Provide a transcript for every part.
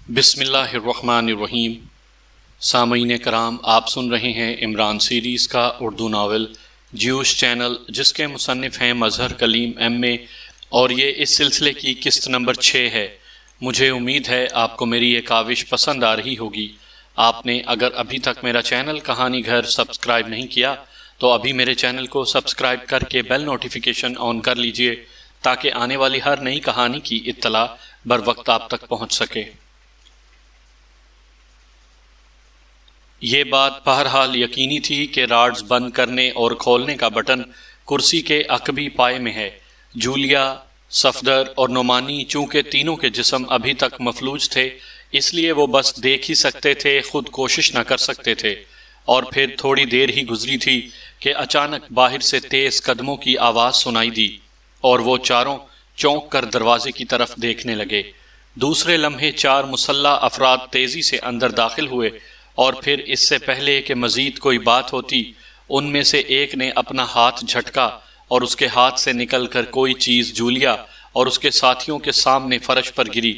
بسم اللہ الرحمن الرحیم۔ سامعین کرام، آپ سن رہے ہیں عمران سیریز کا اردو ناول جیوش چینل، جس کے مصنف ہیں مظہر کلیم ایم اے، اور یہ اس سلسلے کی قسط نمبر 6 ہے۔ مجھے امید ہے آپ کو میری یہ کاوش پسند آ رہی ہوگی۔ آپ نے اگر ابھی تک میرا چینل کہانی گھر سبسکرائب نہیں کیا تو ابھی میرے چینل کو سبسکرائب کر کے بیل نوٹیفیکیشن آن کر لیجئے تاکہ آنے والی ہر نئی کہانی کی اطلاع بر وقت آپ تک پہنچ سکے۔ یہ بات بہرحال یقینی تھی کہ راڈز بند کرنے اور کھولنے کا بٹن کرسی کے عقبی پائے میں ہے۔ جولیا، صفدر اور نعمانی چونکہ تینوں کے جسم ابھی تک مفلوج تھے، اس لیے وہ بس دیکھ ہی سکتے تھے، خود کوشش نہ کر سکتے تھے۔ اور پھر تھوڑی دیر ہی گزری تھی کہ اچانک باہر سے تیز قدموں کی آواز سنائی دی اور وہ چاروں چونک کر دروازے کی طرف دیکھنے لگے۔ دوسرے لمحے 4 مسلح افراد تیزی سے اندر داخل ہوئے، اور پھر اس سے پہلے کہ مزید کوئی بات ہوتی، ان میں سے ایک نے اپنا ہاتھ جھٹکا اور اس کے ہاتھ سے نکل کر کوئی چیز جولیا اور اس کے ساتھیوں کے سامنے فرش پر گری۔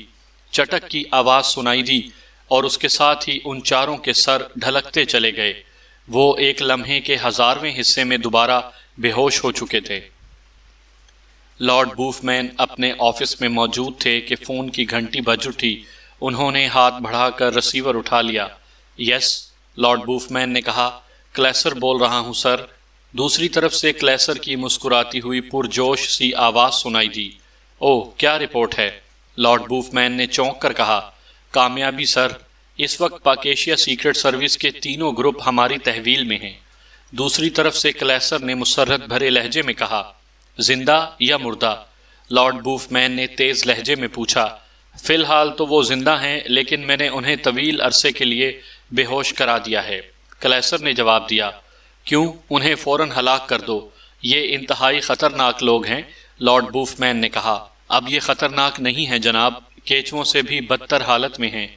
چٹک کی آواز سنائی دی اور اس کے ساتھ ہی ان چاروں کے سر ڈھلکتے چلے گئے۔ وہ ایک لمحے کے 1000ویں حصے میں دوبارہ بے ہوش ہو چکے تھے۔ لارڈ بوف مین اپنے آفس میں موجود تھے کہ فون کی گھنٹی بج اٹھی۔ انہوں نے ہاتھ بڑھا کر ریسیور اٹھا لیا۔ یس، لارڈ بوف مین نے کہا۔ کلیسر بول رہا ہوں سر۔ دوسری طرف سے کلیسر کی مسکراتی ہوئی پرجوش سی آواز سنائی دی۔ اوہ، کیا رپورٹ ہے؟ لارڈ بوف مین نے چونک کر کہا۔ کامیابی سر، اس وقت پاکیشیا سیکرٹ سروس کے تینوں گروپ ہماری تحویل میں ہیں۔ دوسری طرف سے کلیسر نے مسرت بھرے لہجے میں کہا۔ زندہ یا مردہ؟ لارڈ بوف مین نے تیز لہجے میں پوچھا۔ فی الحال تو وہ زندہ ہیں، لیکن میں نے انہیں طویل عرصے کے لیے بے ہوش کرا دیا ہے، کلیسر نے جواب دیا۔ کیوں؟ انہیں فوراً ہلاک کر دو۔ یہ انتہائی خطرناک لوگ ہیں، لارڈ بوف مین نے کہا۔ اب یہ خطرناک نہیں ہے جناب، کیچووں سے بھی بدتر حالت میں ہیں۔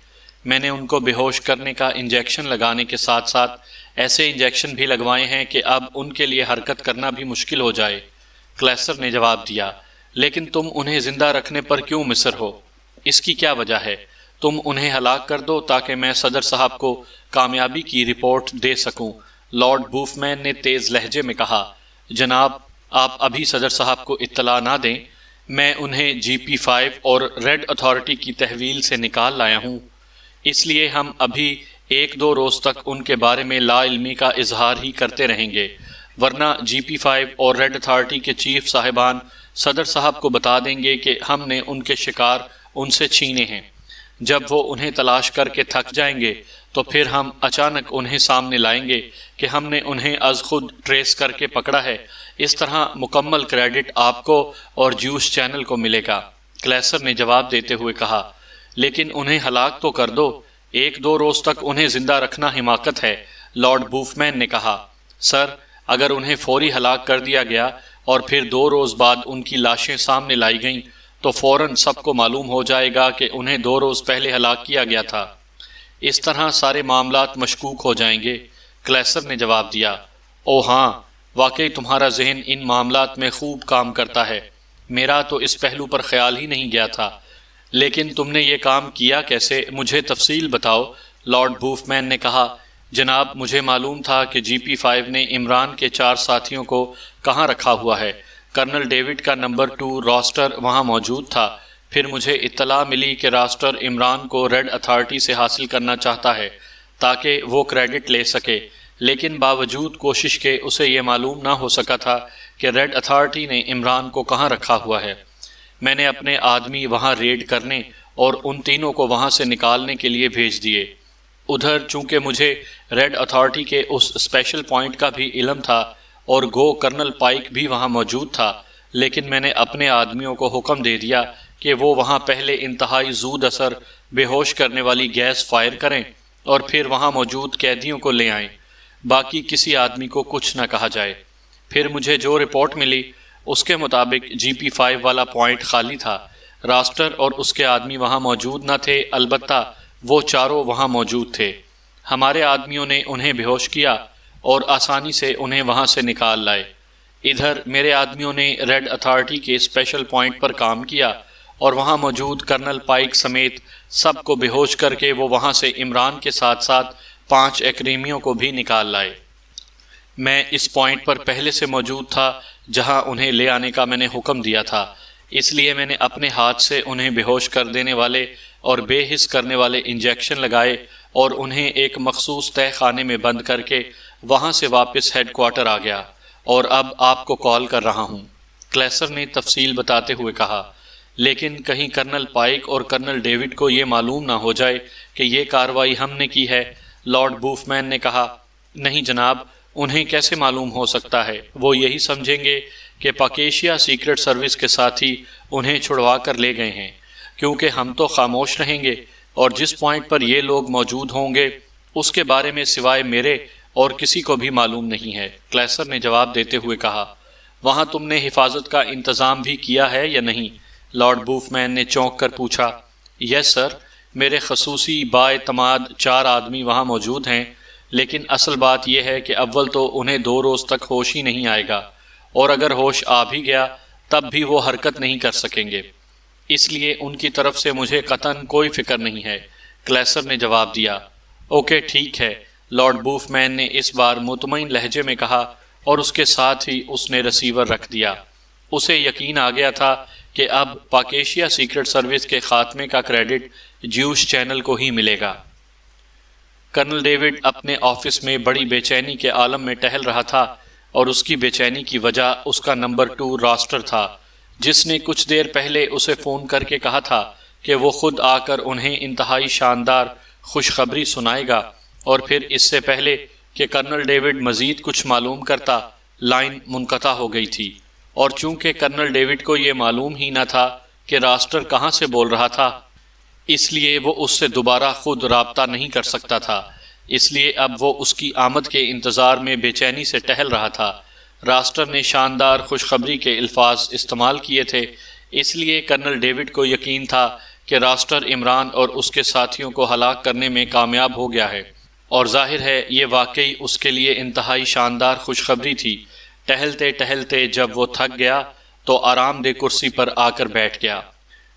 میں نے ان کو بے ہوش کرنے کا انجیکشن لگانے کے ساتھ ساتھ ایسے انجیکشن بھی لگوائے ہیں کہ اب ان کے لیے حرکت کرنا بھی مشکل ہو جائے، کلیسر نے جواب دیا۔ لیکن تم انہیں زندہ رکھنے پر کیوں مصر ہو؟ اس کی کیا وجہ ہے؟ تم انہیں ہلاک کر دو تاکہ میں صدر صاحب کو کامیابی کی رپورٹ دے سکوں، لارڈ بوف مین نے تیز لہجے میں کہا۔ جناب، آپ ابھی صدر صاحب کو اطلاع نہ دیں، میں انہیں GP5 اور ریڈ اتھارٹی کی تحویل سے نکال لایا ہوں، اس لیے ہم ابھی 1-2 روز تک ان کے بارے میں لا علمی کا اظہار ہی کرتے رہیں گے، ورنہ GP5 اور ریڈ اتھارٹی کے چیف صاحبان صدر صاحب کو بتا دیں گے کہ ہم نے ان کے شکار ان سے چھینے ہیں۔ جب وہ انہیں تلاش کر کے تھک جائیں گے تو پھر ہم اچانک انہیں سامنے لائیں گے کہ ہم نے انہیں از خود ٹریس کر کے پکڑا ہے۔ اس طرح مکمل کریڈٹ آپ کو اور جیوش چینل کو ملے گا، کلیسر نے جواب دیتے ہوئے کہا۔ لیکن انہیں ہلاک تو کر دو، 1-2 روز تک انہیں زندہ رکھنا حماقت ہے، لارڈ بوف مین نے کہا۔ سر، اگر انہیں فوری ہلاک کر دیا گیا اور پھر 2 روز بعد ان کی لاشیں سامنے لائی گئیں تو فوراً سب کو معلوم ہو جائے گا کہ انہیں 2 روز پہلے ہلاک کیا گیا تھا۔ اس طرح سارے معاملات مشکوک ہو جائیں گے، کلیسر نے جواب دیا۔ او ہاں، واقعی تمہارا ذہن ان معاملات میں خوب کام کرتا ہے، میرا تو اس پہلو پر خیال ہی نہیں گیا تھا۔ لیکن تم نے یہ کام کیا کیسے؟ مجھے تفصیل بتاؤ، لارڈ بوف مین نے کہا۔ جناب، مجھے معلوم تھا کہ GP5 نے عمران کے 4 ساتھیوں کو کہاں رکھا ہوا ہے۔ کرنل ڈیوڈ کا نمبر 2 راسٹر وہاں موجود تھا۔ پھر مجھے اطلاع ملی کہ راسٹر عمران کو ریڈ اتھارٹی سے حاصل کرنا چاہتا ہے تاکہ وہ کریڈٹ لے سکے، لیکن باوجود کوشش کے اسے یہ معلوم نہ ہو سکا تھا کہ ریڈ اتھارٹی نے عمران کو کہاں رکھا ہوا ہے۔ میں نے اپنے آدمی وہاں ریڈ کرنے اور ان تینوں کو وہاں سے نکالنے کے لیے بھیج دیے۔ ادھر چونکہ مجھے ریڈ اتھارٹی کے اس اسپیشل پوائنٹ کا بھی علم تھا اور گو کرنل پائک بھی وہاں موجود تھا، لیکن میں نے اپنے آدمیوں کو حکم دے دیا کہ وہ وہاں پہلے انتہائی زود اثر بے ہوش کرنے والی گیس فائر کریں اور پھر وہاں موجود قیدیوں کو لے آئیں، باقی کسی آدمی کو کچھ نہ کہا جائے۔ پھر مجھے جو رپورٹ ملی اس کے مطابق GP5 والا پوائنٹ خالی تھا، راسٹر اور اس کے آدمی وہاں موجود نہ تھے، البتہ وہ چاروں وہاں موجود تھے۔ ہمارے آدمیوں نے انہیں بے ہوش کیا اور آسانی سے انہیں وہاں سے نکال لائے۔ ادھر میرے آدمیوں نے ریڈ اتھارٹی کے اسپیشل پوائنٹ پر کام کیا اور وہاں موجود کرنل پائک سمیت سب کو بے ہوش کر کے وہ وہاں سے عمران کے ساتھ ساتھ 5 ایکریمیوں کو بھی نکال لائے۔ میں اس پوائنٹ پر پہلے سے موجود تھا جہاں انہیں لے آنے کا میں نے حکم دیا تھا، اس لیے میں نے اپنے ہاتھ سے انہیں بے ہوش کر دینے والے اور بے حس کرنے والے انجیکشن لگائے اور انہیں ایک مخصوص تہہ خانے میں بند کر کے وہاں سے واپس ہیڈ کوارٹر آ گیا اور اب آپ کو کال کر رہا ہوں، کلیسر نے تفصیل بتاتے ہوئے کہا۔ لیکن کہیں کرنل پائک اور کرنل ڈیوڈ کو یہ معلوم نہ ہو جائے کہ یہ کارروائی ہم نے کی ہے، لارڈ بوفمین نے کہا۔ نہیں جناب، انہیں کیسے معلوم ہو سکتا ہے؟ وہ یہی سمجھیں گے کہ پاکیشیا سیکرٹ سروس کے ساتھی انہیں چھڑوا کر لے گئے ہیں، کیونکہ ہم تو خاموش رہیں گے اور جس پوائنٹ پر یہ لوگ موجود ہوں گے اس کے بارے میں سوائے میرے اور کسی کو بھی معلوم نہیں ہے، کلیسر نے جواب دیتے ہوئے کہا۔ وہاں تم نے حفاظت کا انتظام بھی کیا ہے یا نہیں؟ لارڈ بوفمین نے چونک کر پوچھا۔ یس سر، میرے خصوصی بااعتماد 4 آدمی وہاں موجود ہیں، لیکن اصل بات یہ ہے کہ اول تو انہیں 2 روز تک ہوش ہی نہیں آئے گا، اور اگر ہوش آ بھی گیا تب بھی وہ حرکت نہیں کر سکیں گے، اس لیے ان کی طرف سے مجھے قطعاً کوئی فکر نہیں ہے، کلیسر نے جواب دیا۔ اوکے ٹھیک ہے، لارڈ بوفمین نے اس بار مطمئن لہجے میں کہا، اور اس کے ساتھ ہی اس نے ریسیور رکھ دیا۔ اسے یقین آ گیا تھا کہ اب پاکیشیا سیکرٹ سروس کے خاتمے کا کریڈٹ جیوش چینل کو ہی ملے گا۔ کرنل ڈیوڈ اپنے آفس میں بڑی بے چینی کے عالم میں ٹہل رہا تھا، اور اس کی بے چینی کی وجہ اس کا نمبر 2 راسٹر تھا، جس نے کچھ دیر پہلے اسے فون کر کے کہا تھا کہ وہ خود آ کر انہیں انتہائی شاندار خوشخبری سنائے گا، اور پھر اس سے پہلے کہ کرنل ڈیوڈ مزید کچھ معلوم کرتا، لائن منقطع ہو گئی تھی، اور چونکہ کرنل ڈیوڈ کو یہ معلوم ہی نہ تھا کہ راسٹر کہاں سے بول رہا تھا، اس لیے وہ اس سے دوبارہ خود رابطہ نہیں کر سکتا تھا، اس لیے اب وہ اس کی آمد کے انتظار میں بے چینی سے ٹہل رہا تھا۔ راسٹر نے شاندار خوشخبری کے الفاظ استعمال کیے تھے، اس لیے کرنل ڈیوڈ کو یقین تھا کہ راسٹر عمران اور اس کے ساتھیوں کو ہلاک کرنے میں کامیاب ہو گیا ہے، اور ظاہر ہے یہ واقعی اس کے لیے انتہائی شاندار خوشخبری تھی۔ ٹہلتے ٹہلتے جب وہ تھک گیا تو آرام دہ کرسی پر آ کر بیٹھ گیا۔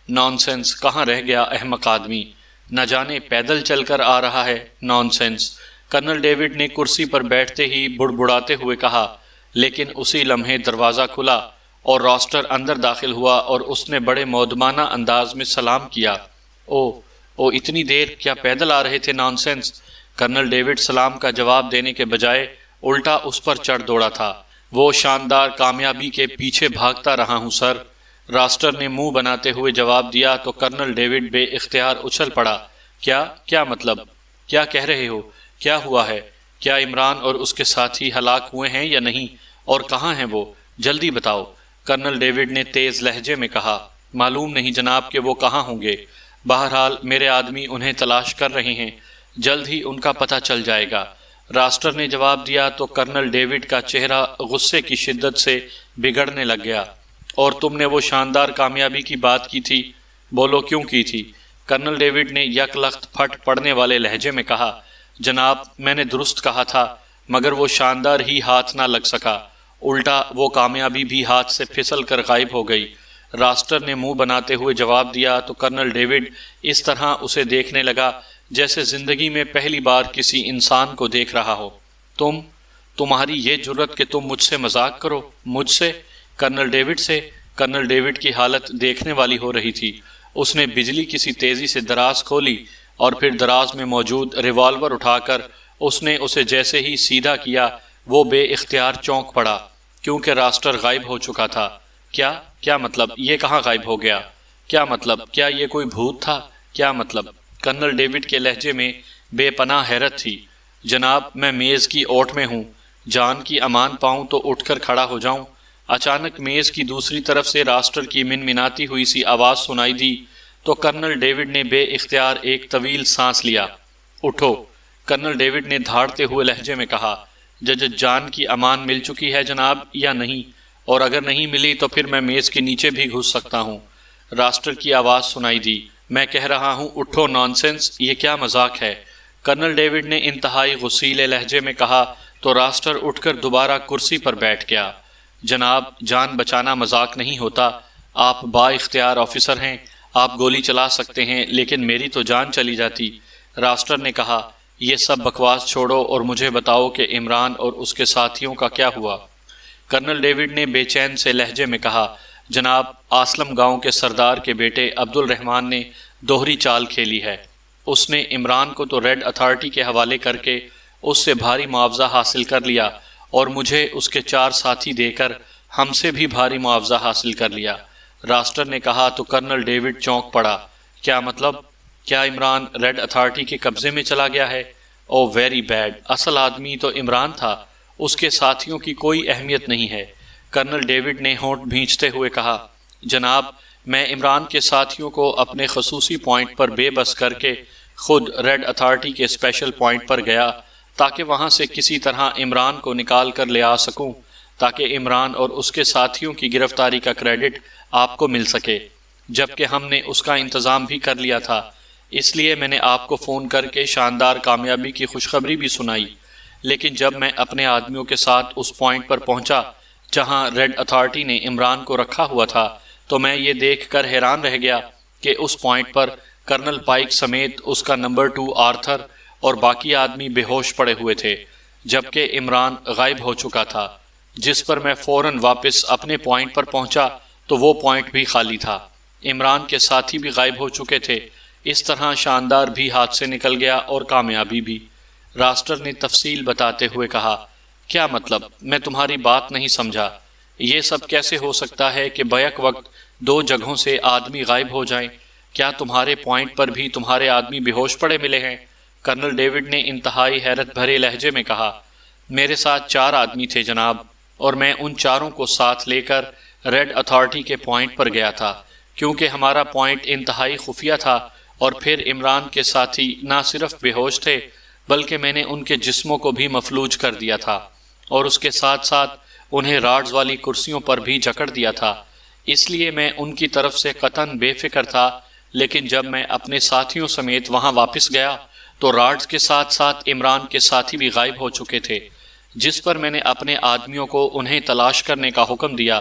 نان سینس، کہاں رہ گیا احمق آدمی، نہ جانے پیدل چل کر آ رہا ہے، نان سینس، کرنل ڈیوڈ نے کرسی پر بیٹھتے ہی بڑبڑاتے ہوئے کہا۔ لیکن اسی لمحے دروازہ کھلا اور راسٹر اندر داخل ہوا اور اس نے بڑے مودبانہ انداز میں سلام کیا۔ او اتنی دیر، کیا پیدل آ رہے تھے نان سینس؟ کرنل ڈیوڈ سلام کا جواب دینے کے بجائے الٹا اس پر چڑھ دوڑا تھا۔ وہ شاندار کامیابی کے پیچھے بھاگتا رہا ہوں سر، راسٹر نے منہ بناتے ہوئے جواب دیا تو کرنل ڈیوڈ بے اختیار اچھل پڑا۔ کیا مطلب؟ کیا کہہ رہے ہو؟ کیا ہوا ہے؟ کیا عمران اور اس کے ساتھی ہلاک ہوئے ہیں یا نہیں؟ اور کہاں ہیں وہ؟ جلدی بتاؤ، کرنل ڈیوڈ نے تیز لہجے میں کہا۔ معلوم نہیں جناب کہ وہ کہاں ہوں گے، بہرحال میرے آدمی انہیں تلاش کر رہے ہیں، جلد ہی ان کا پتہ چل جائے گا، راسٹر نے جواب دیا تو کرنل ڈیوڈ کا چہرہ غصے کی شدت سے بگڑنے لگ گیا۔ اور تم نے وہ شاندار کامیابی کی بات کی تھی، بولو کیوں کی تھی؟ کرنل ڈیوڈ نے یک لخت پھٹ پڑنے والے لہجے میں کہا۔ جناب، میں نے درست کہا تھا، مگر وہ شاندار ہی ہاتھ نہ لگ سکا، الٹا وہ کامیابی بھی ہاتھ سے پھسل کر غائب ہو گئی، راسٹر نے منہ بناتے ہوئے جواب دیا تو کرنل ڈیوڈ اس طرح اسے دیکھنے لگا جیسے زندگی میں پہلی بار کسی انسان کو دیکھ رہا ہو۔ تمہاری یہ جرت کہ تم مجھ سے مذاق کرو؟ مجھ سے؟ کرنل ڈیوڈ سے؟ کرنل ڈیوڈ کی حالت دیکھنے والی ہو رہی تھی۔ اس نے بجلی کسی تیزی سے دراز کھولی اور پھر دراز میں موجود ریوالور اٹھا کر اس نے اسے جیسے ہی سیدھا کیا وہ بے اختیار چونک پڑا، کیونکہ راسٹر غائب ہو چکا تھا۔ کیا مطلب؟ یہ کہاں غائب ہو گیا؟ کیا مطلب؟ کیا یہ کوئی بھوت تھا؟ کیا مطلب؟ کرنل ڈیوڈ کے لہجے میں بے پناہ حیرت تھی۔ جناب، میں میز کی اوٹ میں ہوں، جان کی امان پاؤں تو اٹھ کر کھڑا ہو جاؤں۔ اچانک میز کی دوسری طرف سے راسٹر کی منمناتی ہوئی سی آواز سنائی دی تو کرنل ڈیوڈ نے بے اختیار ایک طویل سانس لیا۔ اٹھو، کرنل ڈیوڈ نے دھاڑتے ہوئے لہجے میں کہا۔ جان کی امان مل چکی ہے جناب یا نہیں؟ اور اگر نہیں ملی تو پھر میں میز کے نیچے بھی گھس سکتا ہوں، راسٹر کی آواز سنائی دی۔ میں کہہ رہا ہوں اٹھو نانسنس، یہ کیا مذاق ہے؟ کرنل ڈیوڈ نے انتہائی غصیلے لہجے میں کہا تو راسٹر اٹھ کر دوبارہ کرسی پر بیٹھ گیا۔ جناب، جان بچانا مذاق نہیں ہوتا، آپ با اختیار آفیسر ہیں، آپ گولی چلا سکتے ہیں لیکن میری تو جان چلی جاتی۔ راسٹر نے کہا، یہ سب بکواس چھوڑو اور مجھے بتاؤ کہ عمران اور اس کے ساتھیوں کا کیا ہوا۔ کرنل ڈیوڈ نے بے چین سے لہجے میں کہا، جناب، اسلم گاؤں کے سردار کے بیٹے عبد الرحمن نے دوہری چال کھیلی ہے۔ اس نے عمران کو تو ریڈ اتھارٹی کے حوالے کر کے اس سے بھاری معاوضہ حاصل کر لیا اور مجھے اس کے 4 ساتھی دے کر ہم سے بھی بھاری معاوضہ حاصل کر لیا۔ راسٹر نے کہا تو کرنل ڈیوڈ چونک پڑا۔ کیا مطلب؟ کیا عمران ریڈ اتھارٹی کے قبضے میں چلا گیا ہے؟ او ویری بیڈ، اصل آدمی تو عمران تھا، اس کے ساتھیوں کی کوئی اہمیت نہیں ہے۔ کرنل ڈیوڈ نے ہونٹ بھینچتے ہوئے کہا، جناب، میں عمران کے ساتھیوں کو اپنے خصوصی پوائنٹ پر بے بس کر کے خود ریڈ اتھارٹی کے اسپیشل پوائنٹ پر گیا تاکہ وہاں سے کسی طرح عمران کو نکال کر لے آ سکوں، تاکہ عمران اور اس کے ساتھیوں کی گرفتاری کا کریڈٹ آپ کو مل سکے، جبکہ ہم نے اس کا انتظام بھی کر لیا تھا۔ اس لیے میں نے آپ کو فون کر کے شاندار کامیابی کی خوشخبری بھی سنائی، لیکن جب میں اپنے آدمیوں کے ساتھ اس پوائنٹ پر پہنچا جہاں ریڈ اتھارٹی نے عمران کو رکھا ہوا تھا تو میں یہ دیکھ کر حیران رہ گیا کہ اس پوائنٹ پر کرنل پائک سمیت اس کا نمبر 2 آرتھر اور باقی آدمی بے ہوش پڑے ہوئے تھے، جبکہ عمران غائب ہو چکا تھا۔ جس پر میں فوراً واپس اپنے پوائنٹ پر پہنچا تو وہ پوائنٹ بھی خالی تھا، عمران کے ساتھی بھی غائب ہو چکے تھے۔ اس طرح شاندار بھی ہاتھ سے نکل گیا اور کامیابی بھی۔ راسٹر نے تفصیل بتاتے ہوئے کہا، کیا مطلب؟ میں تمہاری بات نہیں سمجھا۔ یہ سب کیسے ہو سکتا ہے کہ بیک وقت 2 جگہوں سے آدمی غائب ہو جائیں؟ کیا تمہارے پوائنٹ پر بھی تمہارے آدمی بے ہوش پڑے ملے ہیں؟ کرنل ڈیوڈ نے انتہائی حیرت بھرے لہجے میں کہا، میرے ساتھ 4 آدمی تھے جناب، اور میں ان چاروں کو ساتھ لے کر ریڈ اتھارٹی کے پوائنٹ پر گیا تھا، کیونکہ ہمارا پوائنٹ انتہائی خفیہ تھا، اور پھر عمران کے ساتھی نہ صرف بے ہوش تھے بلکہ میں نے ان کے جسموں کو بھی مفلوج کر دیا تھا، اور اس کے ساتھ ساتھ انہیں راڈز والی کرسیوں پر بھی جکڑ دیا تھا۔ اس لیے میں ان کی طرف سے قطعاً بے فکر تھا، لیکن جب میں اپنے ساتھیوں سمیت وہاں واپس گیا تو راڈز کے ساتھ ساتھ عمران کے ساتھی بھی غائب ہو چکے تھے، جس پر میں نے اپنے آدمیوں کو انہیں تلاش کرنے کا حکم دیا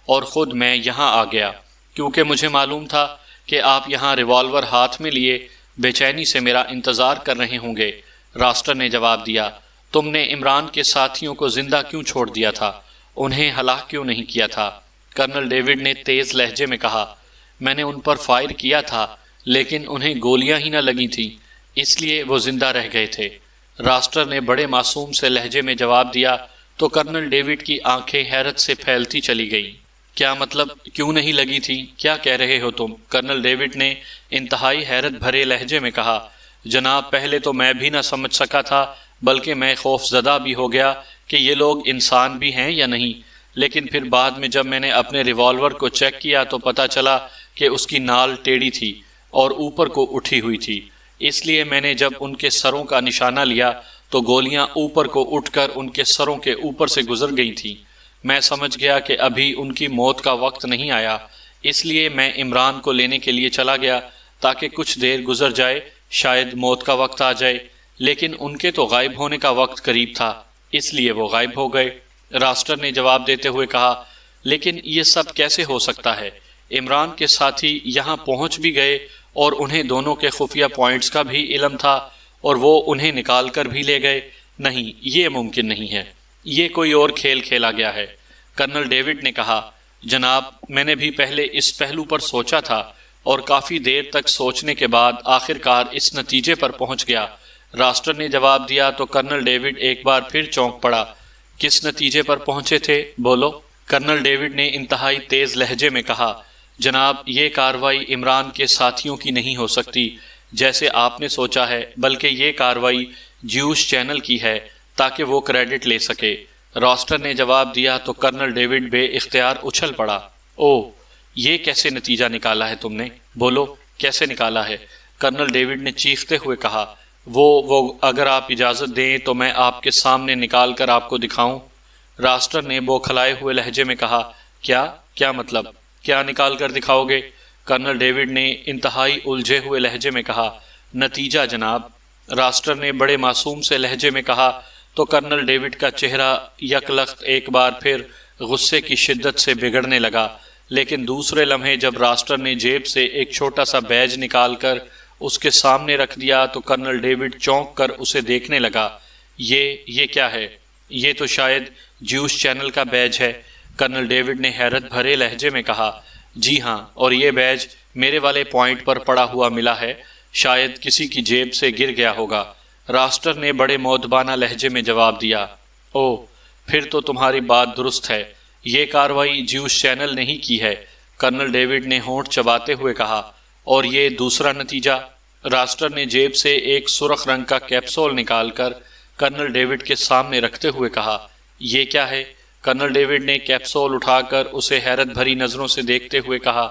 اور خود میں یہاں آ گیا، کیونکہ مجھے معلوم تھا کہ آپ یہاں ریوالور ہاتھ میں لیے بے چینی سے میرا انتظار کر رہے ہوں گے۔ راسٹر نے جواب دیا، تم نے عمران کے ساتھیوں کو زندہ کیوں چھوڑ دیا تھا؟ انہیں ہلاک کیوں نہیں کیا تھا؟ کرنل ڈیوڈ نے تیز لہجے میں کہا، میں نے ان پر فائر کیا تھا لیکن انہیں گولیاں ہی نہ لگی تھیں، اس لیے وہ زندہ رہ گئے تھے۔ راسٹر نے بڑے معصوم سے لہجے میں جواب دیا تو کرنل ڈیوڈ کی آنکھیں حیرت سے پھیلتی چلی گئیں۔ کیا مطلب؟ کیوں نہیں لگی تھی؟ کیا کہہ رہے ہو تم؟ کرنل ڈیوڈ نے انتہائی حیرت بھرے لہجے میں کہا، جناب، پہلے تو میں بھی نہ سمجھ سکا تھا، بلکہ میں خوف زدہ بھی ہو گیا کہ یہ لوگ انسان بھی ہیں یا نہیں، لیکن پھر بعد میں جب میں نے اپنے ریوالور کو چیک کیا تو پتہ چلا کہ اس کی نال ٹیڑھی تھی اور اوپر کو اٹھی ہوئی تھی، اس لیے میں نے جب ان کے سروں کا نشانہ لیا تو گولیاں اوپر کو اٹھ کر ان کے سروں کے اوپر سے گزر گئی تھیں۔ میں سمجھ گیا کہ ابھی ان کی موت کا وقت نہیں آیا، اس لیے میں عمران کو لینے کے لیے چلا گیا تاکہ کچھ دیر گزر جائے، شاید موت کا وقت آ جائے، لیکن ان کے تو غائب ہونے کا وقت قریب تھا، اس لیے وہ غائب ہو گئے۔ راسٹر نے جواب دیتے ہوئے کہا، لیکن یہ سب کیسے ہو سکتا ہے؟ عمران کے ساتھی یہاں پہنچ بھی گئے اور انہیں دونوں کے خفیہ پوائنٹس کا بھی علم تھا اور وہ انہیں نکال کر بھی لے گئے۔ نہیں، یہ ممکن نہیں ہے، یہ کوئی اور کھیل کھیلا گیا ہے۔ کرنل ڈیوڈ نے کہا، جناب، میں نے بھی پہلے اس پہلو پر سوچا تھا اور کافی دیر تک سوچنے کے بعد آخر کار اس نتیجے پر پہنچ گیا۔ راسٹر نے جواب دیا تو کرنل ڈیوڈ ایک بار پھر چونک پڑا۔ کس نتیجے پر پہنچے تھے؟ بولو۔ کرنل ڈیوڈ نے انتہائی تیز لہجے میں کہا، جناب، یہ کارروائی عمران کے ساتھیوں کی نہیں ہو سکتی جیسے آپ نے سوچا ہے، بلکہ یہ کارروائی جیوش چینل کی ہے تاکہ وہ کریڈٹ لے سکے۔ راسٹر نے جواب دیا تو کرنل ڈیوڈ بے اختیار اچھل پڑا۔ او، یہ کیسے نتیجہ نکالا ہے تم نے؟ بولو، کیسے نکالا ہے؟ کرنل ڈیوڈ نے چیختے ہوئے کہا، وہ اگر آپ اجازت دیں تو میں آپ کے سامنے نکال کر آپ کو دکھاؤں۔ راسٹر نے بوکھلائے ہوئے لہجے میں کہا، کیا مطلب؟ کیا نکال کر دکھاؤ گے؟ کرنل ڈیوڈ نے انتہائی الجھے ہوئے لہجے میں کہا، نتیجہ جناب۔ راسٹر نے بڑے معصوم سے لہجے میں کہا تو کرنل ڈیوڈ کا چہرہ یک لخت ایک بار پھر غصے کی شدت سے بگڑنے لگا، لیکن دوسرے لمحے جب راسٹر نے جیب سے ایک چھوٹا سا بیج نکال کر اس کے سامنے رکھ دیا تو کرنل ڈیوڈ چونک کر اسے دیکھنے لگا۔ یہ کیا ہے؟ یہ تو شاید جیوش چینل کا بیج ہے، کرنل ڈیوڈ نے حیرت بھرے لہجے میں کہا۔ جی ہاں، اور یہ بیج میرے والے پوائنٹ پر پڑا ہوا ملا ہے، شاید کسی کی جیب سے گر گیا ہوگا، راسٹر نے بڑے مؤدبانہ لہجے میں جواب دیا۔ او، پھر تو تمہاری بات درست ہے، یہ کارروائی جیوش چینل نے ہی کی ہے، کرنل ڈیوڈ نے ہونٹ چباتے ہوئے کہا۔ اور یہ دوسرا نتیجہ؟ راسٹر نے جیب سے ایک سرخ رنگ کا کیپسول نکال کر کرنل ڈیوڈ کے سامنے رکھتے ہوئے کہا۔ یہ کیا ہے؟ کرنل ڈیوڈ نے کیپسول اٹھا کر اسے حیرت بھری نظروں سے دیکھتے ہوئے کہا۔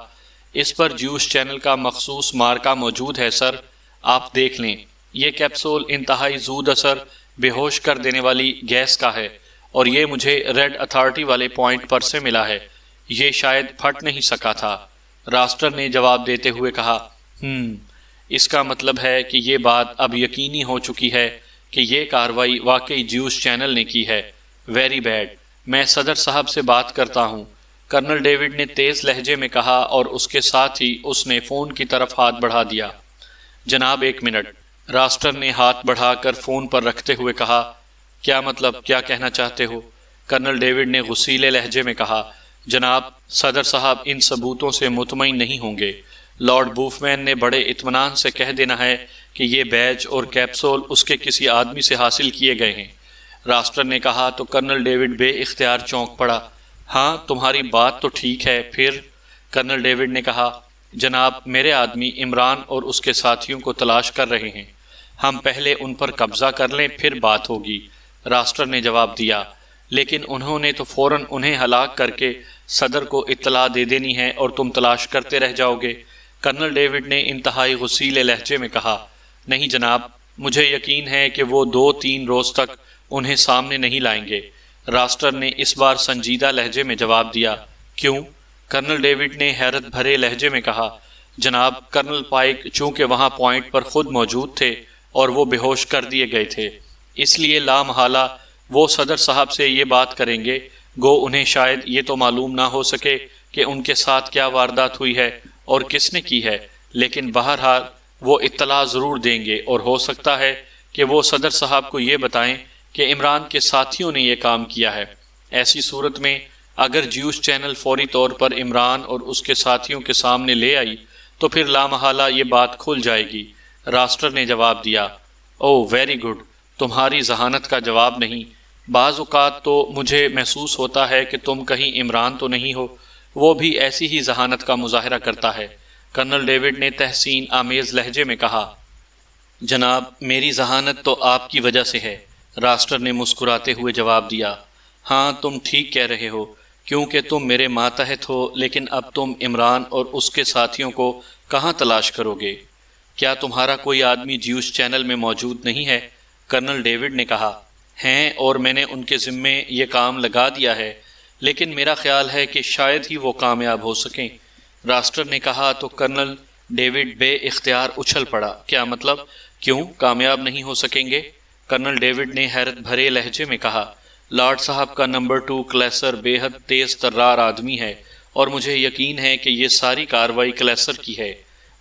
اس پر جیوش چینل کا مخصوص مارکہ موجود ہے سر، آپ دیکھ لیں۔ یہ کیپسول انتہائی زود اثر بے ہوش کر دینے والی گیس کا ہے، اور یہ مجھے ریڈ اتھارٹی والے پوائنٹ پر سے ملا ہے، یہ شاید پھٹ نہیں سکا تھا، راسٹر نے جواب دیتے ہوئے کہا۔ اس کا مطلب ہے کہ یہ بات اب یقینی ہو چکی ہے کہ یہ کارروائی واقعی جیوش چینل نے کی ہے۔ ویری بیڈ، میں صدر صاحب سے بات کرتا ہوں، کرنل ڈیوڈ نے تیز لہجے میں کہا، اور اس کے ساتھ ہی اس نے فون کی طرف ہاتھ بڑھا دیا۔ جناب ایک منٹ، راسٹر نے ہاتھ بڑھا کر فون پر رکھتے ہوئے کہا۔ کیا مطلب، کیا کہنا چاہتے ہو؟ کرنل ڈیوڈ نے غصیلے لہجے میں کہا۔ جناب، صدر صاحب ان ثبوتوں سے مطمئن نہیں ہوں گے، لارڈ بوفمین نے بڑے اطمینان سے کہہ دینا ہے کہ یہ بیج اور کیپسول اس کے کسی آدمی سے حاصل کیے گئے ہیں، راسٹر نے کہا تو کرنل ڈیوڈ بے اختیار چونک پڑا۔ ہاں، تمہاری بات تو ٹھیک ہے، پھر؟ کرنل ڈیوڈ نے کہا۔ جناب، میرے آدمی عمران اور اس کے ساتھیوں کو تلاش کر رہے ہیں، ہم پہلے ان پر قبضہ کر لیں پھر بات ہوگی، راسٹر نے جواب دیا۔ لیکن انہوں نے تو فوراً انہیں ہلاک کر کے صدر کو اطلاع دے دینی ہے اور تم تلاش کرتے رہ جاؤ گے، کرنل ڈیوڈ نے انتہائی غصیلے لہجے میں کہا۔ نہیں جناب، مجھے یقین ہے کہ وہ 2-3 روز تک انہیں سامنے نہیں لائیں گے، راسٹر نے اس بار سنجیدہ لہجے میں جواب دیا۔ کیوں؟ کرنل ڈیوڈ نے حیرت بھرے لہجے میں کہا۔ جناب، کرنل پائک چونکہ وہاں پوائنٹ پر خود موجود تھے اور وہ بے ہوش کر دیے گئے تھے، اس لیے لا محالہ وہ صدر صاحب سے یہ بات کریں گے، گو انہیں شاید یہ تو معلوم نہ ہو سکے کہ ان کے ساتھ کیا واردات ہوئی ہے اور کس نے کی ہے، لیکن بہرحال وہ اطلاع ضرور دیں گے، اور ہو سکتا ہے کہ وہ صدر صاحب کو یہ بتائیں کہ عمران کے ساتھیوں نے یہ کام کیا ہے۔ ایسی صورت میں اگر جیوش چینل فوری طور پر عمران اور اس کے ساتھیوں کے سامنے لے آئی تو پھر لامحالہ یہ بات کھل جائے گی، راسٹر نے جواب دیا۔ او ویری گڈ، تمہاری ذہانت کا جواب نہیں، بعض اوقات تو مجھے محسوس ہوتا ہے کہ تم کہیں عمران تو نہیں ہو، وہ بھی ایسی ہی ذہانت کا مظاہرہ کرتا ہے، کرنل ڈیوڈ نے تحسین آمیز لہجے میں کہا۔ جناب، میری ذہانت تو آپ کی وجہ سے ہے، راسٹر نے مسکراتے ہوئے جواب دیا۔ ہاں، تم ٹھیک کہہ رہے ہو، کیونکہ تم میرے ماتحت ہو، لیکن اب تم عمران اور اس کے ساتھیوں کو کہاں تلاش کرو گے؟ کیا تمہارا کوئی آدمی جیوش چینل میں موجود نہیں ہے؟ کرنل ڈیوڈ نے کہا۔ ہیں، اور میں نے ان کے ذمے یہ کام لگا دیا ہے، لیکن میرا خیال ہے کہ شاید ہی وہ کامیاب ہو سکیں، راسٹر نے کہا تو کرنل ڈیوڈ بے اختیار اچھل پڑا۔ کیا مطلب؟ کیوں کامیاب نہیں ہو سکیں گے؟ کرنل ڈیوڈ نے حیرت بھرے لہجے میں کہا۔ لارڈ صاحب کا نمبر 2 کلیسر بے حد تیز ترار آدمی ہے، اور مجھے یقین ہے کہ یہ ساری کارروائی کلیسر کی ہے،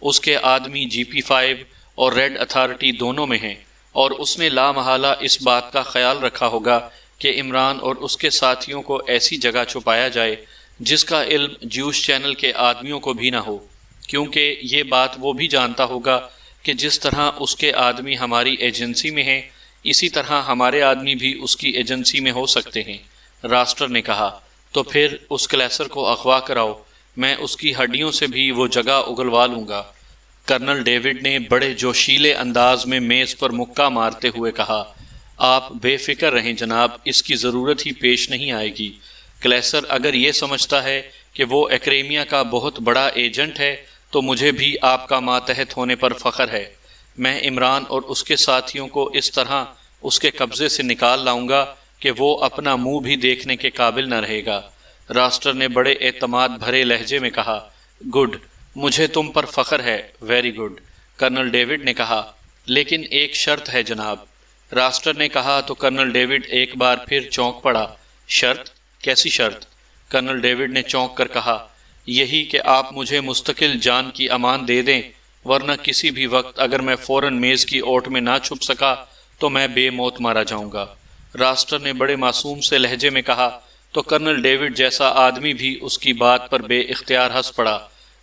اس کے آدمی GP5 اور ریڈ اتھارٹی دونوں میں ہیں، اور اس نے لا محالہ اس بات کا خیال رکھا ہوگا کہ عمران اور اس کے ساتھیوں کو ایسی جگہ چھپایا جائے جس کا علم جیوش چینل کے آدمیوں کو بھی نہ ہو، کیونکہ یہ بات وہ بھی جانتا ہوگا کہ جس طرح اس کے آدمی ہماری ایجنسی میں ہیں، اسی طرح ہمارے آدمی بھی اس کی ایجنسی میں ہو سکتے ہیں، راسٹر نے کہا۔ تو پھر اس کلیسر کو اغوا کراؤ، میں اس کی ہڈیوں سے بھی وہ جگہ اگلوا لوں گا، کرنل ڈیوڈ نے بڑے جوشیلے انداز میں میز پر مکہ مارتے ہوئے کہا۔ آپ بے فکر رہیں جناب، اس کی ضرورت ہی پیش نہیں آئے گی، کلیسر اگر یہ سمجھتا ہے کہ وہ ایکریمیا کا بہت بڑا ایجنٹ ہے تو مجھے بھی آپ کا ماتحت ہونے پر فخر ہے، میں عمران اور اس کے ساتھیوں کو اس طرح اس کے قبضے سے نکال لاؤں گا کہ وہ اپنا منہ بھی دیکھنے کے قابل نہ رہے گا، راسٹر نے بڑے اعتماد بھرے لہجے میں کہا۔ گڈ، مجھے تم پر فخر ہے، ویری گڈ، کرنل ڈیوڈ نے کہا، لیکن ایک شرط ہے جناب، راسٹر نے کہا تو کرنل ڈیوڈ ایک بار پھر چونک پڑا۔ شرط؟ کیسی شرط؟ کرنل ڈیوڈ نے چونک کر کہا۔ یہی کہ آپ مجھے مستقل جان کی امان دے دیں، ورنہ کسی بھی وقت اگر میں فوراً میز کی اوٹ میں نہ چھپ سکا تو میں بے موت مارا جاؤں گا۔ راسٹر نے بڑے معصوم سے لہجے میں کہا تو کرنل ڈیوڈ جیسا آدمی بھی اس کی بات پر بے اختیار ہنس پڑا۔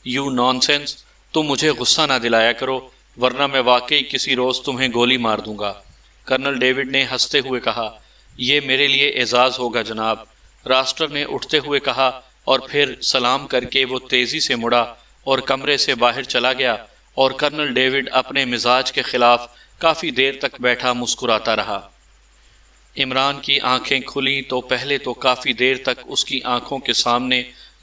یو نان سینس، تم مجھے غصہ نہ دلایا کرو ورنہ میں واقعی کسی روز تمہیں گولی مار دوں گا۔ کرنل ڈیوڈ نے ہنستے ہوئے کہا، یہ میرے لیے اعزاز ہوگا جناب۔ راسٹر نے اٹھتے ہوئے کہا اور پھر سلام کر کے وہ تیزی سے مڑا اور کمرے سے باہر چلا گیا، اور کرنل ڈیوڈ اپنے مزاج کے خلاف کافی دیر تک بیٹھا مسکراتا رہا۔ عمران کی آنکھیں کھلیں تو پہلے تو کافی دیر تک اس کی آنکھوں کے سامنے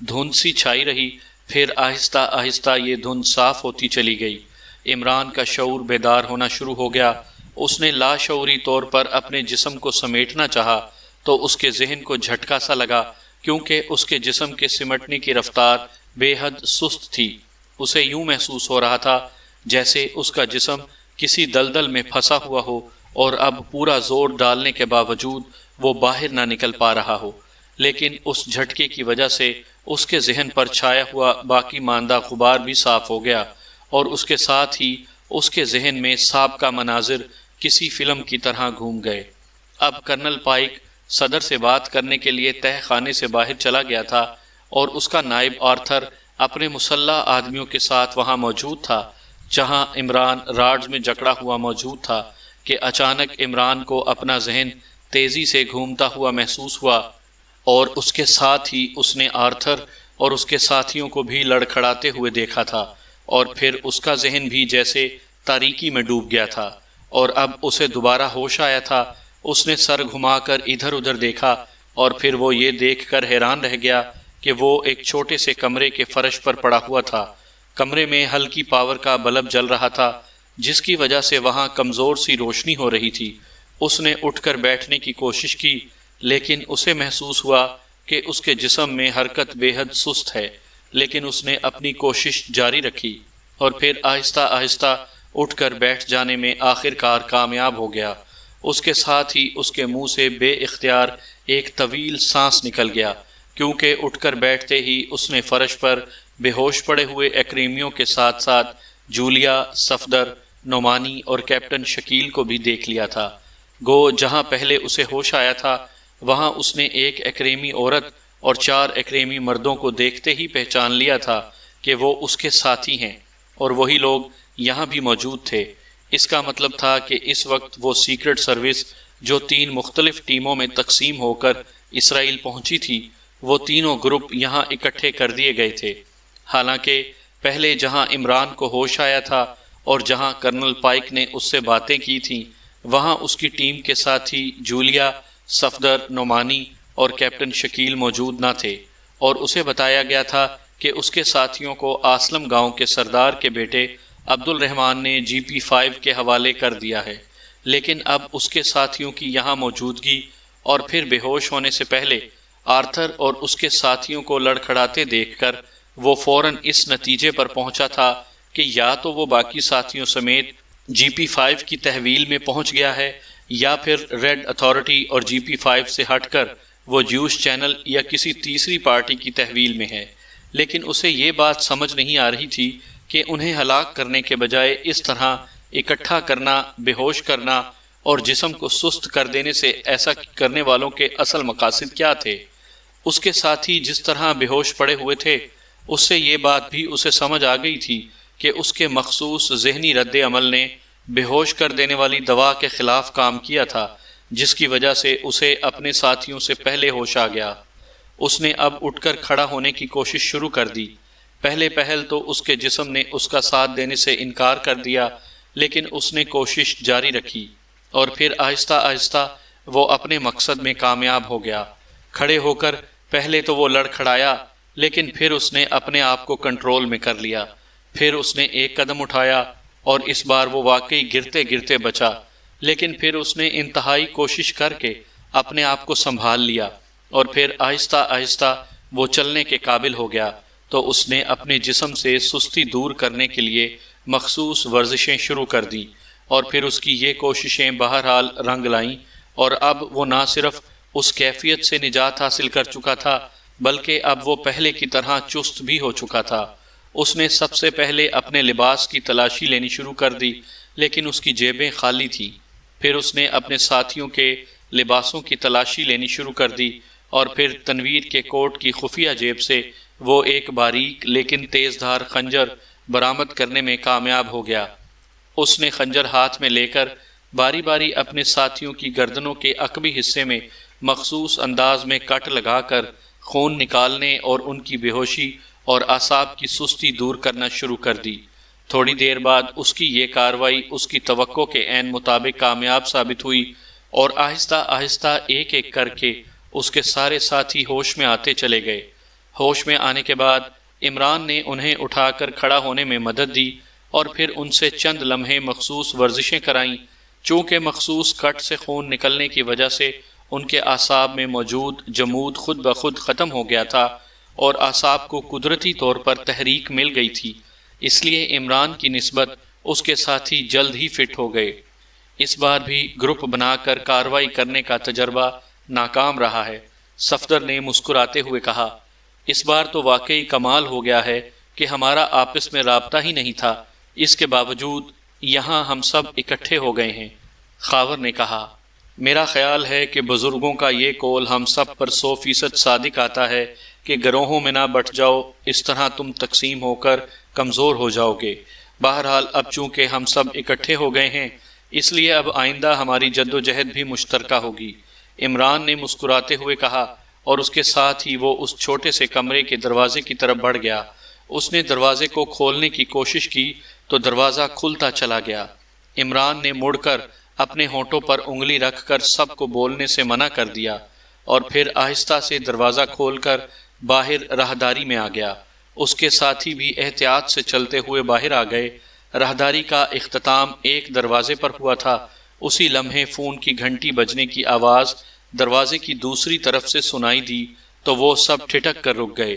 دھند سی چھائی رہی، پھر آہستہ آہستہ یہ دھند صاف ہوتی چلی گئی۔ عمران کا شعور بیدار ہونا شروع ہو گیا۔ اس نے لاشعوری طور پر اپنے جسم کو سمیٹنا چاہا تو اس کے ذہن کو جھٹکا سا لگا، کیونکہ اس کے جسم کے سمٹنے کی رفتار بے حد سست تھی۔ اسے یوں محسوس ہو رہا تھا جیسے اس کا جسم کسی دلدل میں پھنسا ہوا ہو اور اب پورا زور ڈالنے کے باوجود وہ باہر نہ نکل پا رہا ہو۔ لیکن اس جھٹکے کی وجہ سے اس کے ذہن پر چھایا ہوا باقی ماندہ غبار بھی صاف ہو گیا، اور اس کے ساتھ ہی اس کے ذہن میں سابقہ مناظر کسی فلم کی طرح گھوم گئے۔ اب کرنل پائک صدر سے بات کرنے کے لیے تہہ خانے سے باہر چلا گیا تھا، اور اس کا نائب آرتھر اپنے مسلح آدمیوں کے ساتھ وہاں موجود تھا، جہاں عمران راڈز میں جکڑا ہوا موجود تھا کہ اچانک عمران کو اپنا ذہن تیزی سے گھومتا ہوا محسوس ہوا، اور اس کے ساتھ ہی اس نے آرتھر اور اس کے ساتھیوں کو بھی لڑکھڑاتے ہوئے دیکھا تھا، اور پھر اس کا ذہن بھی جیسے تاریکی میں ڈوب گیا تھا، اور اب اسے دوبارہ ہوش آیا تھا۔ اس نے سر گھما کر ادھر ادھر دیکھا، اور پھر وہ یہ دیکھ کر حیران رہ گیا کہ وہ ایک چھوٹے سے کمرے کے فرش پر پڑا ہوا تھا۔ کمرے میں ہلکی پاور کا بلب جل رہا تھا، جس کی وجہ سے وہاں کمزور سی روشنی ہو رہی تھی۔ اس نے اٹھ کر بیٹھنے کی کوشش کی، لیکن اسے محسوس ہوا کہ اس کے جسم میں حرکت بے حد سست ہے، لیکن اس نے اپنی کوشش جاری رکھی، اور پھر آہستہ آہستہ اٹھ کر بیٹھ جانے میں آخر کار کامیاب ہو گیا۔ اس کے ساتھ ہی اس کے منہ سے بے اختیار ایک طویل سانس نکل گیا، کیونکہ اٹھ کر بیٹھتے ہی اس نے فرش پر بے ہوش پڑے ہوئے ایکریمیوں کے ساتھ ساتھ جولیا، صفدر، نعمانی اور کیپٹن شکیل کو بھی دیکھ لیا تھا۔ گو جہاں پہلے اسے ہوش آیا تھا، وہاں اس نے ایک ایکریمی عورت اور 4 ایکریمی مردوں کو دیکھتے ہی پہچان لیا تھا کہ وہ اس کے ساتھی ہیں، اور وہی لوگ یہاں بھی موجود تھے۔ اس کا مطلب تھا کہ اس وقت وہ سیکرٹ سروس جو 3 مختلف ٹیموں میں تقسیم ہو کر اسرائیل پہنچی تھی، وہ تینوں گروپ یہاں اکٹھے کر دیے گئے تھے۔ حالانکہ پہلے جہاں عمران کو ہوش آیا تھا اور جہاں کرنل پائک نے اس سے باتیں کی تھیں، وہاں اس کی ٹیم کے ساتھی جولیا، صفدر، نعمانی اور کیپٹن شکیل موجود نہ تھے، اور اسے بتایا گیا تھا کہ اس کے ساتھیوں کو آسلم گاؤں کے سردار کے بیٹے عبد الرحمن نے GP5 کے حوالے کر دیا ہے۔ لیکن اب اس کے ساتھیوں کی یہاں موجودگی اور پھر بے ہوش ہونے سے پہلے آرتھر اور اس کے ساتھیوں کو لڑکھڑاتے دیکھ کر وہ فوراً اس نتیجے پر پہنچا تھا کہ یا تو وہ باقی ساتھیوں سمیت GP5 کی تحویل میں پہنچ گیا ہے، یا پھر ریڈ اتھارٹی اور GP5 سے ہٹ کر وہ جیوش چینل یا کسی تیسری پارٹی کی تحویل میں ہے۔ لیکن اسے یہ بات سمجھ نہیں آ رہی تھی کہ انہیں ہلاک کرنے کے بجائے اس طرح اکٹھا کرنا، بے ہوش کرنا اور جسم کو سست کر دینے سے ایسا کرنے والوں کے اصل مقاصد کیا تھے۔ اس کے ساتھی جس طرح بے ہوش پڑے ہوئے تھے، اس سے یہ بات بھی اسے سمجھ آ گئی تھی کہ اس کے مخصوص ذہنی رد عمل نے بے ہوش کر دینے والی دوا کے خلاف کام کیا تھا، جس کی وجہ سے اسے اپنے ساتھیوں سے پہلے ہوش آ گیا۔ اس نے اب اٹھ کر کھڑا ہونے کی کوشش شروع کر دی۔ پہلے پہل تو اس کے جسم نے اس کا ساتھ دینے سے انکار کر دیا، لیکن اس نے کوشش جاری رکھی، اور پھر آہستہ آہستہ وہ اپنے مقصد میں کامیاب ہو گیا۔ کھڑے ہو کر پہلے تو وہ لڑکھڑایا، لیکن پھر اس نے اپنے آپ کو کنٹرول میں کر لیا۔ پھر اس نے ایک قدم اٹھایا، اور اس بار وہ واقعی گرتے گرتے بچا، لیکن پھر اس نے انتہائی کوشش کر کے اپنے آپ کو سنبھال لیا، اور پھر آہستہ آہستہ وہ چلنے کے قابل ہو گیا۔ تو اس نے اپنے جسم سے سستی دور کرنے کے لیے مخصوص ورزشیں شروع کر دیں، اور پھر اس کی یہ کوششیں بہرحال رنگ لائیں، اور اب وہ نہ صرف اس کیفیت سے نجات حاصل کر چکا تھا بلکہ اب وہ پہلے کی طرح چست بھی ہو چکا تھا۔ اس نے سب سے پہلے اپنے لباس کی تلاشی لینی شروع کر دی، لیکن اس کی جیبیں خالی تھیں۔ پھر اس نے اپنے ساتھیوں کے لباسوں کی تلاشی لینی شروع کر دی، اور پھر تنویر کے کوٹ کی خفیہ جیب سے وہ ایک باریک لیکن تیز دھار خنجر برآمد کرنے میں کامیاب ہو گیا۔ اس نے خنجر ہاتھ میں لے کر باری باری اپنے ساتھیوں کی گردنوں کے عقبی حصے میں مخصوص انداز میں کٹ لگا کر خون نکالنے اور ان کی بے ہوشی اور اعصاب کی سستی دور کرنا شروع کر دی۔ تھوڑی دیر بعد اس کی یہ کارروائی اس کی توقع کے عین مطابق کامیاب ثابت ہوئی، اور آہستہ آہستہ ایک ایک کر کے اس کے سارے ساتھی ہوش میں آتے چلے گئے۔ ہوش میں آنے کے بعد عمران نے انہیں اٹھا کر کھڑا ہونے میں مدد دی، اور پھر ان سے چند لمحے مخصوص ورزشیں کرائیں۔ چونکہ مخصوص کٹ سے خون نکلنے کی وجہ سے ان کے اعصاب میں موجود جمود خود بخود ختم ہو گیا تھا، اور اعصاب کو قدرتی طور پر تحریک مل گئی تھی، اس لیے عمران کی نسبت اس کے ساتھی جلد ہی فٹ ہو گئے۔ اس بار بھی گروپ بنا کر کارروائی کرنے کا تجربہ ناکام رہا ہے۔ صفدر نے مسکراتے ہوئے کہا، اس بار تو واقعی کمال ہو گیا ہے کہ ہمارا آپس میں رابطہ ہی نہیں تھا، اس کے باوجود یہاں ہم سب اکٹھے ہو گئے ہیں۔ خاور نے کہا، میرا خیال ہے کہ بزرگوں کا یہ قول ہم سب پر 100% صادق آتا ہے کہ گروہوں میں نہ بٹ جاؤ، اس طرح تم تقسیم ہو کر کمزور ہو جاؤ گے۔ بہرحال اب چونکہ ہم سب اکٹھے ہو گئے ہیں، اس لیے اب آئندہ ہماری جد و جہد بھی مشترکہ ہوگی۔ عمران نے مسکراتے ہوئے کہا، اور اس کے ساتھ ہی وہ اس چھوٹے سے کمرے کے دروازے کی طرف بڑھ گیا۔ اس نے دروازے کو کھولنے کی کوشش کی تو دروازہ کھلتا چلا گیا۔ عمران نے مڑ کر اپنے ہونٹوں پر انگلی رکھ کر سب کو بولنے سے منع کر دیا، اور پھر آہستہ سے دروازہ کھول کر باہر راہداری میں آ گیا۔ اس کے ساتھی بھی احتیاط سے چلتے ہوئے باہر آ گئے۔ راہداری کا اختتام ایک دروازے پر ہوا تھا۔ اسی لمحے فون کی گھنٹی بجنے کی آواز دروازے کی دوسری طرف سے سنائی دی تو وہ سب ٹھٹک کر رک گئے۔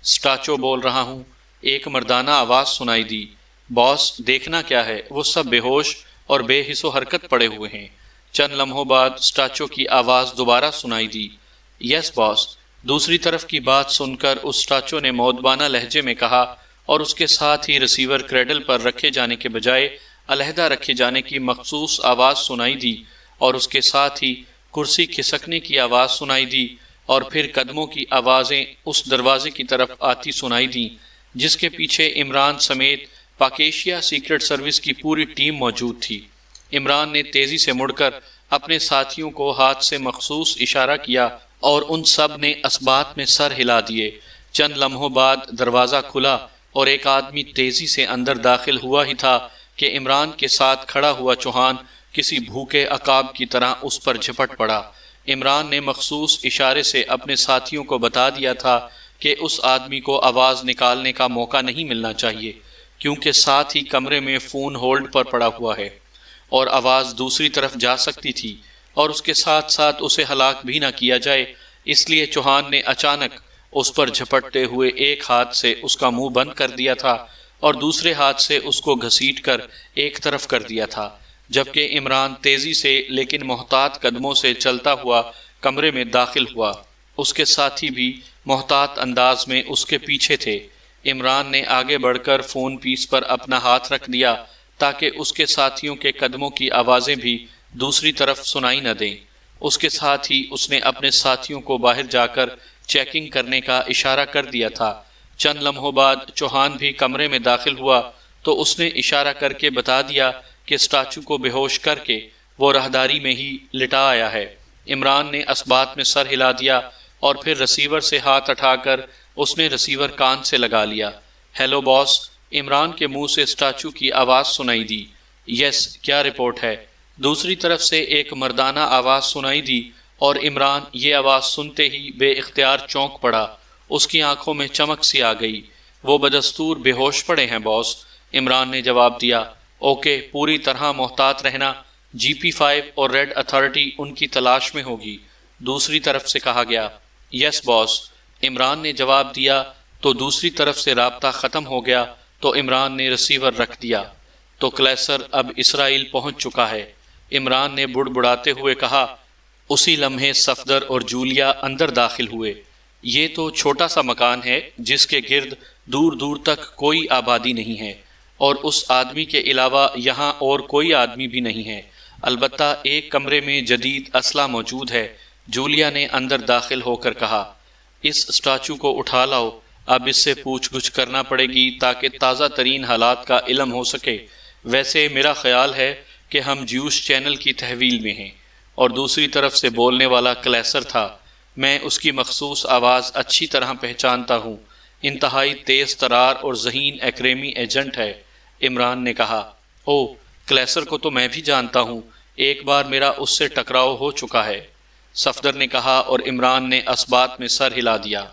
سٹاچو بول رہا ہوں، ایک مردانہ آواز سنائی دی۔ باس، دیکھنا کیا ہے؟ وہ سب بے ہوش اور بے حس و حرکت پڑے ہوئے ہیں۔ چند لمحوں بعد سٹاچو کی آواز دوبارہ سنائی دی، یس باس۔ دوسری طرف کی بات سن کر اس سٹاچو نے مؤدبانہ لہجے میں کہا، اور اس کے ساتھ ہی ریسیور کریڈل پر رکھے جانے کے بجائے علیحدہ رکھے جانے کی مخصوص آواز سنائی دی، اور اس کے ساتھ ہی کرسی کھسکنے کی آواز سنائی دی، اور پھر قدموں کی آوازیں اس دروازے کی طرف آتی سنائی دیں جس کے پیچھے عمران سمیت پاکیشیا سیکرٹ سروس کی پوری ٹیم موجود تھی۔ عمران نے تیزی سے مڑ کر اپنے ساتھیوں کو ہاتھ سے مخصوص اشارہ کیا، اور ان سب نے اثبات میں سر ہلا دیے۔ چند لمحوں بعد دروازہ کھلا، اور ایک آدمی تیزی سے اندر داخل ہوا ہی تھا کہ عمران کے ساتھ کھڑا ہوا چوہان کسی بھوکے عقاب کی طرح اس پر جھپٹ پڑا۔ عمران نے مخصوص اشارے سے اپنے ساتھیوں کو بتا دیا تھا کہ اس آدمی کو آواز نکالنے کا موقع نہیں ملنا چاہیے، کیونکہ ساتھ ہی کمرے میں فون ہولڈ پر پڑا ہوا ہے، اور آواز دوسری طرف جا سکتی تھی، اور اس کے ساتھ ساتھ اسے ہلاک بھی نہ کیا جائے۔ اس لیے چوہان نے اچانک اس پر جھپٹتے ہوئے ایک ہاتھ سے اس کا منہ بند کر دیا تھا، اور دوسرے ہاتھ سے اس کو گھسیٹ کر ایک طرف کر دیا تھا، جبکہ عمران تیزی سے لیکن محتاط قدموں سے چلتا ہوا کمرے میں داخل ہوا۔ اس کے ساتھی بھی محتاط انداز میں اس کے پیچھے تھے۔ عمران نے آگے بڑھ کر فون پیس پر اپنا ہاتھ رکھ دیا تاکہ اس کے ساتھیوں کے قدموں کی آوازیں بھی دوسری طرف سنائی نہ دیں۔ اس کے ساتھ ہی اس نے اپنے ساتھیوں کو باہر جا کر چیکنگ کرنے کا اشارہ کر دیا تھا۔ چند لمحوں بعد چوہان بھی کمرے میں داخل ہوا تو اس نے اشارہ کر کے بتا دیا کہ سٹاچو کو بے ہوش کر کے وہ راہداری میں ہی لٹا آیا ہے۔ عمران نے اثبات میں سر ہلا دیا، اور پھر ریسیور سے ہاتھ اٹھا کر اس نے ریسیور کان سے لگا لیا۔ ہیلو باس، عمران کے منہ سے سٹاچو کی آواز سنائی دی۔ یس، کیا رپورٹ ہے؟ دوسری طرف سے ایک مردانہ آواز سنائی دی، اور عمران یہ آواز سنتے ہی بے اختیار چونک پڑا۔ اس کی آنکھوں میں چمک سی آ گئی۔ وہ بدستور بے ہوش پڑے ہیں باس، عمران نے جواب دیا۔ اوکے، پوری طرح محتاط رہنا، جی پی 5 اور ریڈ اتھارٹی ان کی تلاش میں ہوگی، دوسری طرف سے کہا گیا۔ یس باس، عمران نے جواب دیا۔ تو دوسری طرف سے رابطہ ختم ہو گیا تو عمران نے ریسیور رکھ دیا۔ تو کلیسر اب اسرائیل پہنچ چکا ہے، عمران نے بڑبڑاتے ہوئے کہا۔ اسی لمحے صفدر اور جولیا اندر داخل ہوئے۔ یہ تو چھوٹا سا مکان ہے جس کے گرد دور دور تک کوئی آبادی نہیں ہے، اور اس آدمی کے علاوہ یہاں اور کوئی آدمی بھی نہیں ہے، البتہ ایک کمرے میں جدید اسلحہ موجود ہے۔ جولیا نے اندر داخل ہو کر کہا، اس اسٹیچو کو اٹھا لاؤ، اب اس سے پوچھ گچھ کرنا پڑے گی تاکہ تازہ ترین حالات کا علم ہو سکے۔ ویسے میرا خیال ہے کہ ہم جیوش چینل کی تحویل میں ہیں۔ اور دوسری طرف سے بولنے والا کلیسر تھا۔ میں اس کی مخصوص آواز اچھی طرح پہچانتا ہوں، انتہائی تیز ترار اور ذہین ایکریمی ایجنٹ ہے۔ عمران نے کہا، او، کلیسر کو تو میں بھی جانتا ہوں، ایک بار میرا اس سے ٹکراؤ ہو چکا ہے، صفدر نے کہا، اور عمران نے اثبات میں سر ہلا دیا۔